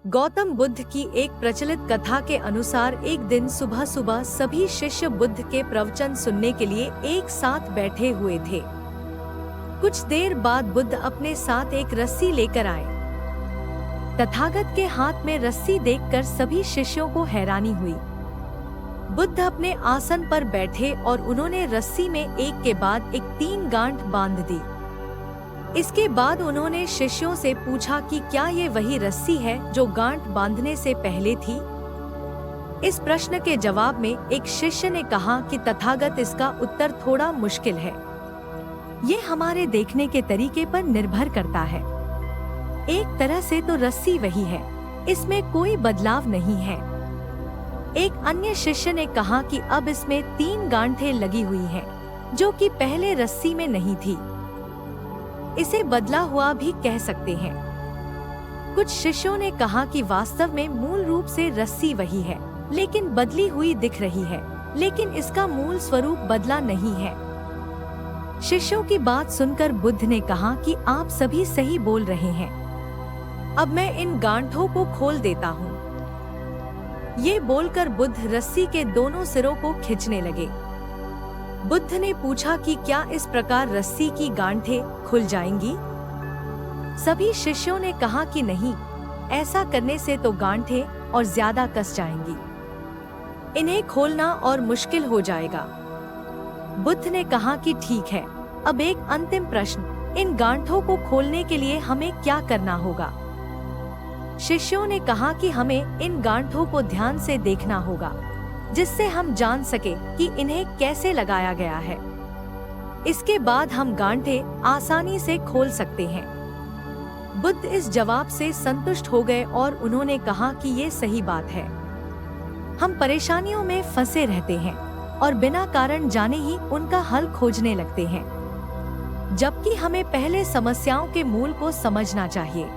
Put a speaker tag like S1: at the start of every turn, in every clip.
S1: गौतम बुद्ध की एक प्रचलित कथा के अनुसार एक दिन सुबह सुबह सभी शिष्य बुद्ध के प्रवचन सुनने के लिए एक साथ बैठे हुए थे। कुछ देर बाद बुद्ध अपने साथ एक रस्सी लेकर आए। तथागत के हाथ में रस्सी देखकर सभी शिष्यों को हैरानी हुई। बुद्ध अपने आसन पर बैठे और उन्होंने रस्सी में एक के बाद एक 3 गांठ बांध दी। इसके बाद उन्होंने शिष्यों से पूछा कि क्या ये वही रस्सी है जो गांठ बांधने से पहले थी। इस प्रश्न के जवाब में एक शिष्य ने कहा कि तथागत, इसका उत्तर थोड़ा मुश्किल है। ये हमारे देखने के तरीके पर निर्भर करता है। एक तरह से तो रस्सी वही है, इसमें कोई बदलाव नहीं है। एक अन्य शिष्य ने कहा कि अब इसमें 3 गांठें लगी हुई हैं, जो कि पहले रस्सी में नहीं थी। इसे बदला हुआ भी कह सकते हैं। कुछ शिष्यों ने कहा कि वास्तव में मूल रूप से रस्सी वही है, लेकिन बदली हुई दिख रही है, लेकिन इसका मूल स्वरूप बदला नहीं है। शिष्यों की बात सुनकर बुद्ध ने कहा कि आप सभी सही बोल रहे हैं। अब मैं इन गांठों को खोल देता हूँ। ये बोलकर बुद्ध रस्सी के दोनों सिरों को खींचने लगे। बुद्ध ने पूछा कि क्या इस प्रकार रस्सी की गांठें खुल जाएंगी? सभी शिष्यों ने कहा कि नहीं, ऐसा करने से तो गांठें और ज्यादा कस जाएंगी। इन्हें खोलना और मुश्किल हो जाएगा। बुद्ध ने कहा कि ठीक है, अब एक अंतिम प्रश्न, इन गांठों को खोलने के लिए हमें क्या करना होगा? शिष्यों ने कहा कि हमें इन गांठों को ध्यान से देखना होगा, जिससे हम जान सके कि इन्हें कैसे लगाया गया है। इसके बाद हम गांठें आसानी से खोल सकते हैं। बुद्ध इस जवाब से संतुष्ट हो गए और उन्होंने कहा कि ये सही बात है। हम परेशानियों में फंसे रहते हैं और बिना कारण जाने ही उनका हल खोजने लगते हैं, जबकि हमें पहले समस्याओं के मूल को समझना चाहिए।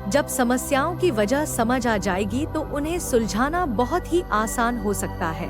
S1: जब समस्याओं की वजह समझ आ जाएगी तो उन्हें सुलझाना बहुत ही आसान हो सकता है।